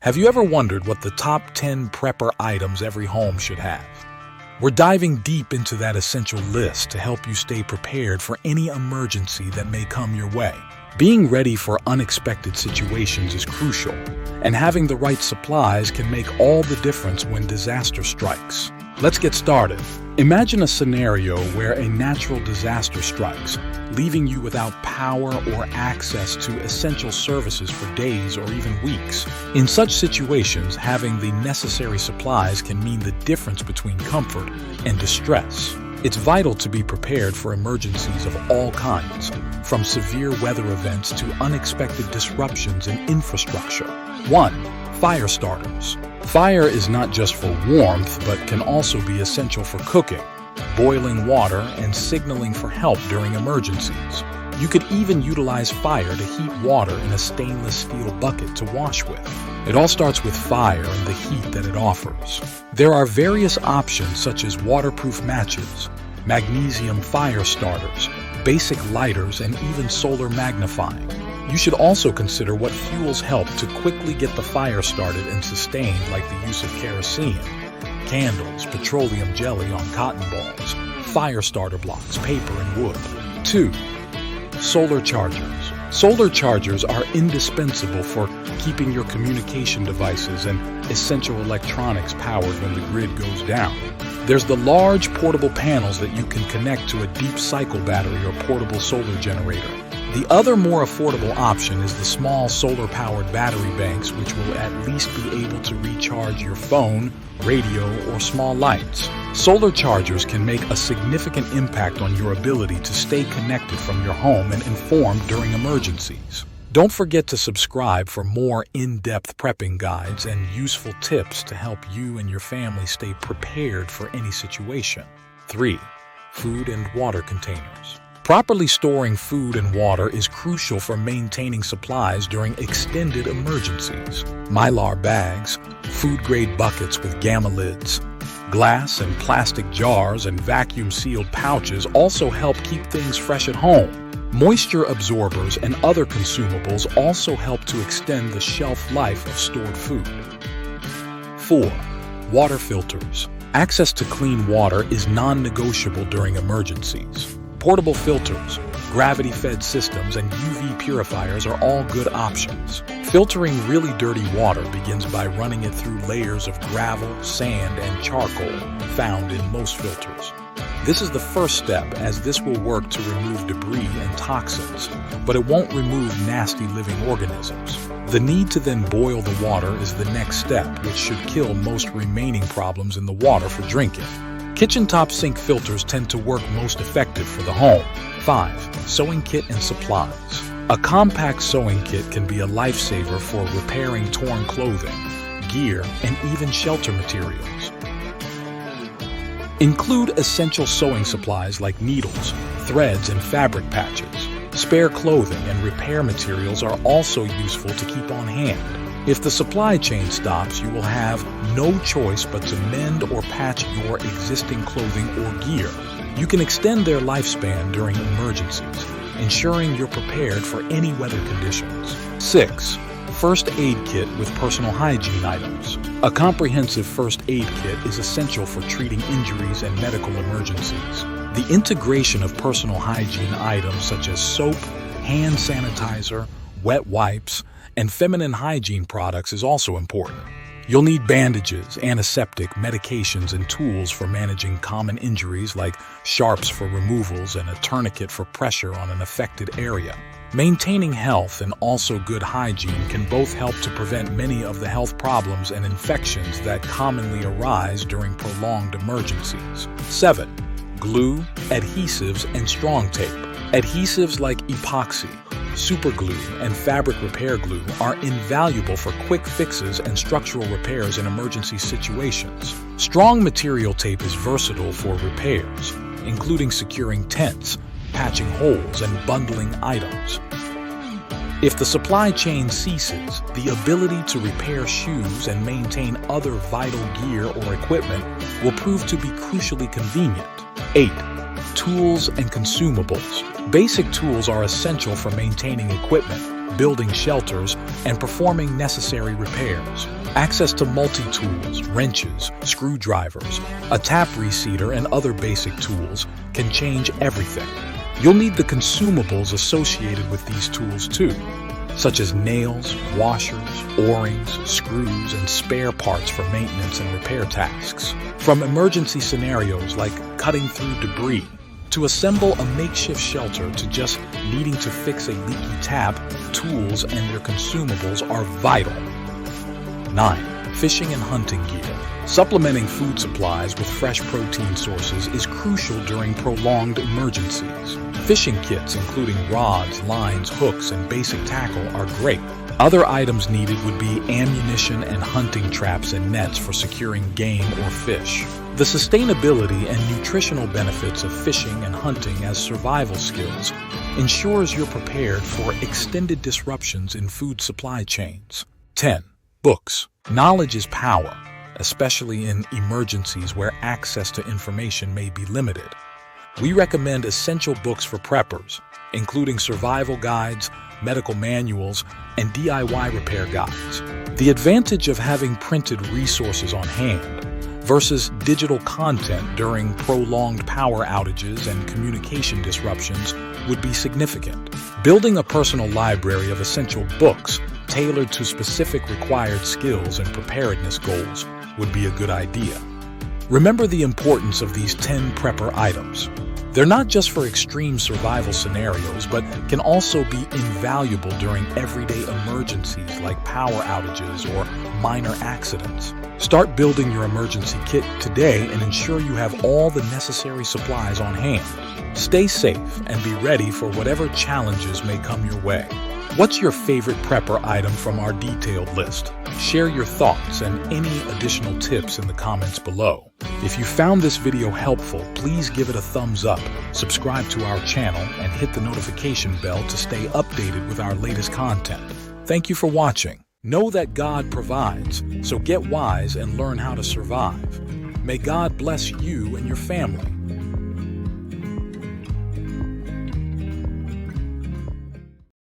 Have you ever wondered what the top 10 prepper items every home should have? We're diving deep into that essential list to help you stay prepared for any emergency that may come your way. Being ready for unexpected situations is crucial, and having the right supplies can make all the difference when disaster strikes. Let's get started. Imagine a scenario where a natural disaster strikes, leaving you without power or access to essential services for days or even weeks. In such situations, having the necessary supplies can mean the difference between comfort and distress. It's vital to be prepared for emergencies of all kinds, from severe weather events to unexpected disruptions in infrastructure. 1. Fire starters. Fire is not just for warmth, but can also be essential for cooking, boiling water, and signaling for help during emergencies. You could even utilize fire to heat water in a stainless steel bucket to wash with. It all starts with fire and the heat that it offers. There are various options such as waterproof matches, magnesium fire starters, basic lighters, and even solar magnifying. You should also consider what fuels help to quickly get the fire started and sustained, like the use of kerosene, candles, petroleum jelly on cotton balls, fire starter blocks, paper, and wood. 2. Solar chargers. Solar chargers are indispensable for keeping your communication devices and essential electronics powered when the grid goes down. There's the large portable panels that you can connect to a deep cycle battery or portable solar generator. The other more affordable option is the small solar-powered battery banks, which will at least be able to recharge your phone, radio, or small lights. Solar chargers can make a significant impact on your ability to stay connected from your home and informed during emergencies. Don't forget to subscribe for more in-depth prepping guides and useful tips to help you and your family stay prepared for any situation. 3. Food and water containers. Properly storing food and water is crucial for maintaining supplies during extended emergencies. Mylar bags, food-grade buckets with gamma lids, glass and plastic jars, and vacuum-sealed pouches also help keep things fresh at home. Moisture absorbers and other consumables also help to extend the shelf life of stored food. 4. Water filters. Access to clean water is non-negotiable during emergencies. Portable filters, gravity-fed systems, and UV purifiers are all good options. Filtering really dirty water begins by running it through layers of gravel, sand, and charcoal found in most filters. This is the first step, as this will work to remove debris and toxins, but it won't remove nasty living organisms. The need to then boil the water is the next step, which should kill most remaining problems in the water for drinking. Kitchen-top sink filters tend to work most effective for the home. 5. Sewing kit and supplies. A compact sewing kit can be a lifesaver for repairing torn clothing, gear, and even shelter materials. Include essential sewing supplies like needles, threads, and fabric patches. Spare clothing and repair materials are also useful to keep on hand. If the supply chain stops, you will have no choice but to mend or patch your existing clothing or gear. You can extend their lifespan during emergencies, ensuring you're prepared for any weather conditions. 6. First aid kit with personal hygiene items. A comprehensive first aid kit is essential for treating injuries and medical emergencies. The integration of personal hygiene items such as soap, hand sanitizer, wet wipes, and feminine hygiene products is also important. You'll need bandages, antiseptic, medications, and tools for managing common injuries like sharps for removals and a tourniquet for pressure on an affected area. Maintaining health and also good hygiene can both help to prevent many of the health problems and infections that commonly arise during prolonged emergencies. 7. Glue, adhesives, and strong tape. Adhesives like epoxy, super glue, and fabric repair glue are invaluable for quick fixes and structural repairs in emergency situations. Strong material tape is versatile for repairs, including securing tents, patching holes, and bundling items. If the supply chain ceases, the ability to repair shoes and maintain other vital gear or equipment will prove to be crucially convenient. 8. Tools and consumables. Basic tools are essential for maintaining equipment, building shelters, and performing necessary repairs. Access to multi-tools, wrenches, screwdrivers, a tap reseater, and other basic tools can change everything. You'll need the consumables associated with these tools too, such as nails, washers, O-rings, screws, and spare parts for maintenance and repair tasks. From emergency scenarios like cutting through debris, to assemble a makeshift shelter, to just needing to fix a leaky tap, tools and their consumables are vital. 9. Fishing and hunting gear. Supplementing food supplies with fresh protein sources is crucial during prolonged emergencies. Fishing kits, including rods, lines, hooks, and basic tackle, are great. Other items needed would be ammunition and hunting traps and nets for securing game or fish. The sustainability and nutritional benefits of fishing and hunting as survival skills ensures you're prepared for extended disruptions in food supply chains. 10. Books. Knowledge is power, especially in emergencies where access to information may be limited. We recommend essential books for preppers, including survival guides, medical manuals, and DIY repair guides. The advantage of having printed resources on hand versus digital content during prolonged power outages and communication disruptions would be significant. Building a personal library of essential books tailored to specific required skills and preparedness goals would be a good idea. Remember the importance of these 10 prepper items. They're not just for extreme survival scenarios, but can also be invaluable during everyday emergencies like power outages or minor accidents. Start building your emergency kit today and ensure you have all the necessary supplies on hand. Stay safe and be ready for whatever challenges may come your way. What's your favorite prepper item from our detailed list? Share your thoughts and any additional tips in the comments below. If you found this video helpful, please give it a thumbs up, subscribe to our channel, and hit the notification bell to stay updated with our latest content. Thank you for watching. Know that God provides, so get wise and learn how to survive. May God bless you and your family.